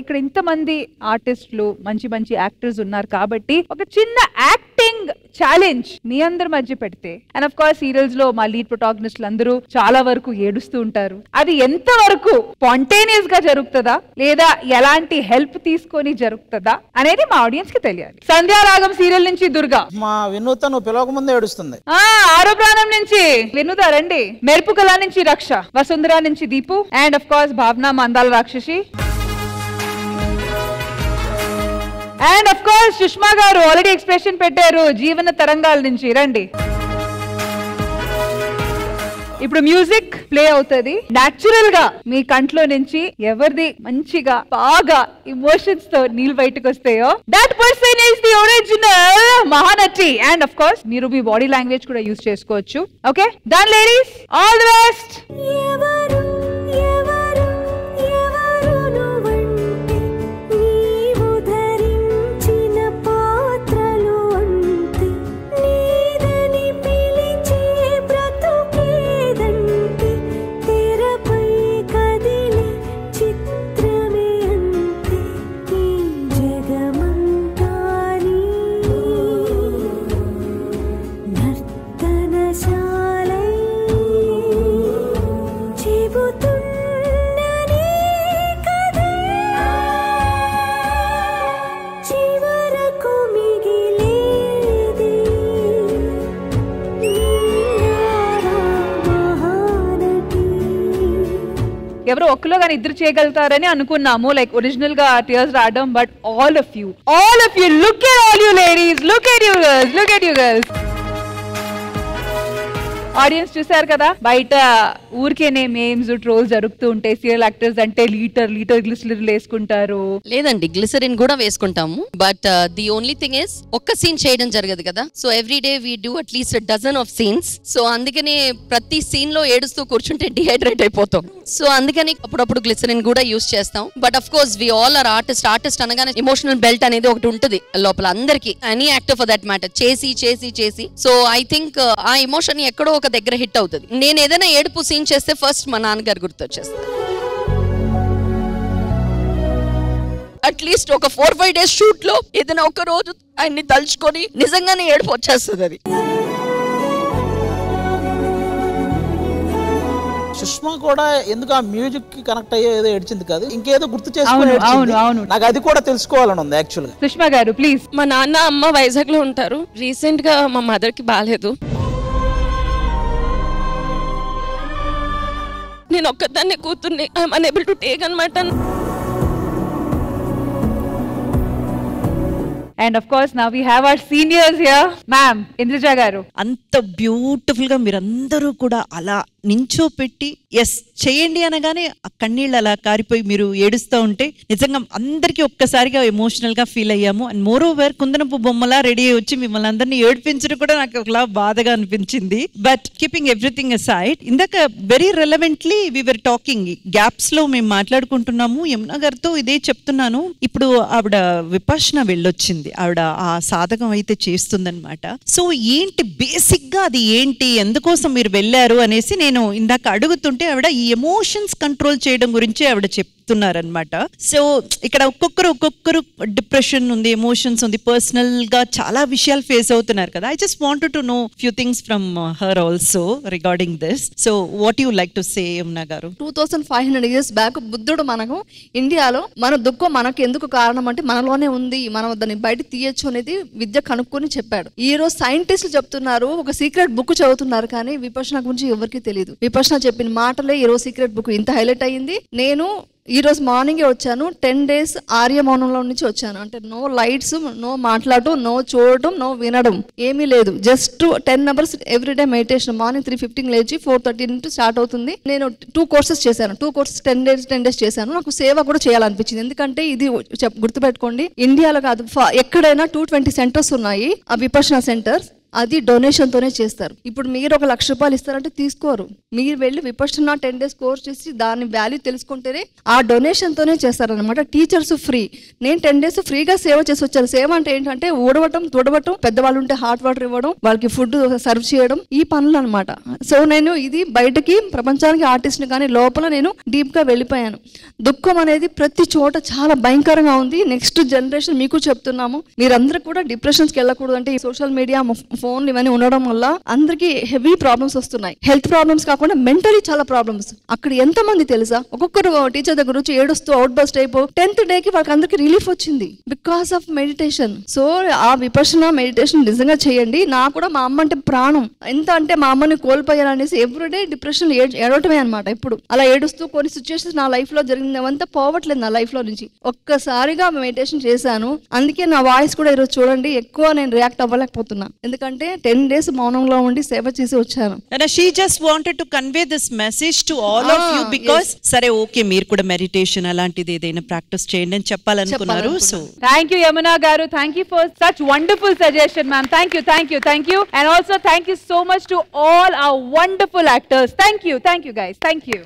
ఇక్కడ ఇంతమంది ఆర్టిస్టులు మంచి మంచి యాక్టర్స్ ఉన్నారు కాబట్టి ఒక చిన్న యాక్టింగ్ ఛాలెంజ్ మీ అందరి మధ్య పెడితే, అండ్ ఆఫ్ కోర్స్ సీరియల్స్ లో మా లీడ్ ప్రొటాగనిస్టులు అందరూ చాలా వరకు ఏడుస్తూ ఉంటారు. అది ఎంత వరకు స్పాంటేనియస్ గా జరుగుతుందా లేదా ఎలాంటి హెల్ప్ తీసుకొని జరుగుతుందా అనేది మా ఆడియన్స్ కి తెలియాలి. సంధ్యారాగం సీరియల్ నుంచి దుర్గా, మా వినూత నువ్వు పిలవక ముందే ఏడుస్తుంది. ఆరో ప్రాణం నుంచి వినూత రండి, మెరుపు కళ నుంచి రక్ష, వసుంధర నుంచి దీపు, అండ్ ఆఫ్ కోర్స్ భావన మందాల రాక్షసి, అండ్ ఆఫ్ కోర్స్ సుష్మా గారు ఆల్రెడీ ఎక్స్ప్రెషన్ పెట్టారు జీవన తరంగాల నుంచి రండి. ఇప్పుడు మ్యూజిక్ ప్లే అవుతుంది. న్యాచురల్ గా మీ కంట్లో నుంచి ఎవరిది మంచిగా బాగా ఇమోషన్స్ తో నీళ్ళు బయటకు వస్తాయో that person is the original Mahanati. And of course మీరు మీ బాడీ లాంగ్వేజ్ కూడా యూజ్ చేసుకోవచ్చు. Okay done ladies, all the best. ఎవరో ఒక్కలో గాని ఇద్దరు చేయగలుగుతారని అనుకున్నాము, లైక్ ఒరిజినల్ గా టీయర్స్ రావడం. But all of you look at all you ladies, look at you girls. Audience చూసారు కదా, బయట ఊరికేనే మేమ్స్ ట్రోల్స్ జరుగుతూ ఉంటాయి. సీరియల్ యాక్టర్స్ అంటే లీటర్ గ్లిసరిన్ వేసుకుంటారు. లేదండి, గ్లిసరిన్ కూడా వేసుకుంటాము. But the only thing is ఒక్క సీన్ చేయడం జరగదు కదా. So every day we do at least dozen of scenes. So అందుకని ప్రతి సీన్ లో ఏడుస్తూ కూర్చుంటే డిహైడ్రేట్ అయిపోతాం. సో అందుకని అప్పుడప్పుడు గ్లిసరిన్ కూడా యూస్ చేస్తాం. But of course we all are artist అనగానే ఎమోషనల్ బెల్ట్ అనేది ఒకటి ఉంటుంది లోపల అందరికి, any actor for that matter. చేసి సో ఐ థింక్ ఆ ఎమోషన్ ఎక్కడో ఒక దగ్గర హిట్ అవుతుంది. నేను ఏదైనా ఏడుపు సీన్ చేస్తే ఫస్ట్ మా నాన్నగారు గుర్తొచ్చేస్తారు. అట్లీస్ట్ ఒక 4-5 days షూట్ లో ఏదైనా ఒక రోజు ఆయన్ని తలుచుకొని నిజంగానే ఏడుపు వచ్చేస్తుంది. అది సుష్మా కూడా ఎందుకు ఆ మ్యూజిక్ కి కనెక్ట్ అయ్యే ఏదో ఏడ్చింది కాదు, ఇంకేదో గుర్తు చేసుకుని నాకు అది కూడా తెలుసుకోవాలని ఉంది యాక్చువల్ గా. సుష్మా గారు ప్లీజ్. మా నాన్న అమ్మ వైజాగ్ లో ఉంటారు. రీసెంట్ గా మా మదర్ కి బాలేదు. నేను ఒక్కదాన్నే కూతుర్ని, ఐఎమ్ అనేబుల్ టు టేక్ అన్నమాట. And of course now we have our seniors here. Ma'am, Indrija garu. అంత బ్యూటిఫుల్ గా మీరందరూ కూడా అలా నించో పెట్టి ఎస్ చేయండి అనగానే ఆ కన్నీళ్ళు అలా కారిపోయి మీరు ఏడుస్తూ ఉంటే నిజంగా అందరికీ ఒక్కసారిగా ఎమోషనల్ గా ఫీల్ అయ్యాము. అండ్ మోర్ ఓవర్ కుందనపు బొమ్మలా రెడీ అయ్యి వచ్చి మిమ్మల్ని అందరినీ ఏడిపించడం కూడా నాకు ఒకలా బాధగా అనిపించింది. బట్ కీపింగ్ ఎవ్రీథింగ్ అసైడ్, ఇందాక very relevantly we were talking, gaps లో మేము మాట్లాడుకుంటున్నాము. యమునా గారితో ఇదే చెప్తున్నాను. ఇప్పుడు ఆవిడ విపశ్న వెళ్ళొచ్చింది, ఆవిడ ఆ సాధకం అయితే చేస్తుందన్నమాట. సో ఏంటి బేసిక్ గా అది ఏంటి, ఎందుకోసం మీరు వెళ్ళారు అనేసి నేను ఇందాక అడుగుతుంటే ఆవిడ ఈ ఎమోషన్స్ కంట్రోల్ చేయడం గురించి ఆవిడ చెప్తున్నారనమాట. సో ఇక్కడ ఒక్కొక్కరు డిప్రెషన్ ఉంది, ఎమోషన్స్ ఉంది, పర్సనల్ గా చాలా విషయాలు ఫేస్ అవుతున్నారు కదా. I just wanted to know few things from her also regarding this. So what you like to say Yamuna గారు? 2500 years బ్యాక్ బుద్ధుడు మనకు ఇండియాలో మన దుఃఖం మనకు ఎందుకు కారణం అంటే మనలోనే ఉంది, మనం దాన్ని బయట తీయచ్చు అనేది విద్య కనుక్కొని చెప్పాడు. ఈ రోజు సైంటిస్టులు చెప్తున్నారు, ఒక సీక్రెట్ బుక్ చదువుతున్నారు, కానీ విపశ్న గురించి ఎవరికి తెలియదు. విపశ్న చెప్పిన మాటలే ఈ రోజు సీక్రెట్ బుక్ ఇంత హైలైట్ అయ్యింది. నేను ఈ రోజు మార్నింగే వచ్చాను, 10 days ఆర్య మౌనంలో నుంచి వచ్చాను. అంటే నో లైట్స్, నో మాట్లాడటం, నో చూడటం, నో వినడం, ఏమీ లేదు. Just 10 hours everyday meditation. Morning 3:15 లేచి 4:30 నుంచి స్టార్ట్ అవుతుంది. నేను 2 courses చేశాను. 2 courses 10 days చేశాను. నాకు సేవ కూడా చేయాలనిపించింది. ఎందుకంటే ఇది గుర్తుపెట్టుకోండి, ఇండియాలో కాదు ఎక్కడైనా 220 centers ఉన్నాయి, ఆ విపశ్న సెంటర్స్. అది డొనేషన్ తోనే చేస్తారు. ఇప్పుడు మీరు ఒక 1,00,000 రూపాయలు ఇస్తారంటే తీసుకోరు. మీరు వెళ్ళి విపశ్యన 10 days కోర్స్ చేసి దాని వాల్యూ తెలుసుకుంటేనే ఆ డొనేషన్ తోనే చేస్తారనమాట. Teachers free. నేను 10 days ఫ్రీగా సేవ చేసి వచ్చాను. సేవ అంటే ఏంటంటే ఊడవటం, తుడవటం, పెద్దవాళ్ళు ఉంటే హాట్ వాటర్ ఇవ్వడం, వాళ్ళకి ఫుడ్ సర్వ్ చేయడం, ఈ పనులు అనమాట. సో నేను ఇది బయటకి ప్రపంచానికి ఆర్టిస్ట్ని, కానీ లోపల నేను డీప్ గా వెళ్ళిపోయాను. దుఃఖం అనేది ప్రతి చోట చాలా భయంకరంగా ఉంది. నెక్స్ట్ జనరేషన్ మీకు చెప్తున్నాము, మీరందరూ కూడా డిప్రెషన్స్కి వెళ్ళకూడదు. అంటే ఈ సోషల్ మీడియా, ఫోన్లు ఇవన్నీ ఉండడం వల్ల అందరికీ హెవీ ప్రాబ్లమ్స్ వస్తున్నాయి. హెల్త్ ప్రాబ్లమ్స్ కాకుండా మెంటలీ చాలా ప్రాబ్లమ్స్. అక్కడ ఎంతమంది తెలుసా, ఒక్కొక్కరు టీచర్ దగ్గర వచ్చి ఏడుస్తూ అవుట్ బస్ట్ అయిపో 10th డేకి వాళ్ళకి అందరికి రిలీఫ్ వచ్చింది బికాస్ ఆఫ్ మెడిటేషన్. సో ఆ విపశ్యన మెడిటేషన్ నిజంగా చేయండి. నాకు కూడా మా అమ్మ అంటే ప్రాణం. ఎంత అంటే మా అమ్మని కోల్పోయాననేసి ఎవ్రీడే డిప్రెషన్ ఏడవటమే అనమాట. ఇప్పుడు అలా ఏడుస్తూ కొన్ని సిచ్యువేషన్స్ నా లైఫ్ లో జరిగిందంతా పోవట్లేదు నా లైఫ్ లో నుంచి. ఒక్కసారిగా మెడిటేషన్ చేశాను. అందుకే నా వాయిస్ కూడా ఈరోజు చూడండి ఎక్కువ నేను రియాక్ట్ అవ్వలేకపోతున్నా, ఎందుకంటే 10 days మౌనంలో ఉండి సేవ చేసి వచ్చాను. she just wanted to convey this message to all of you because సరే ఓకే మీరు కూడా మెడిటేషన్ అలాంటిది ఏదైనా ప్రాక్టీస్ చేయండి అని చెప్పాలనుకున్నారు. సో థ్యాంక్ యూ యమునా గారు, thank you for such wonderful suggestion ma'am. Thank you, thank you, thank you. And also thank you so much to all our wonderful actors. Thank you guys, thank you.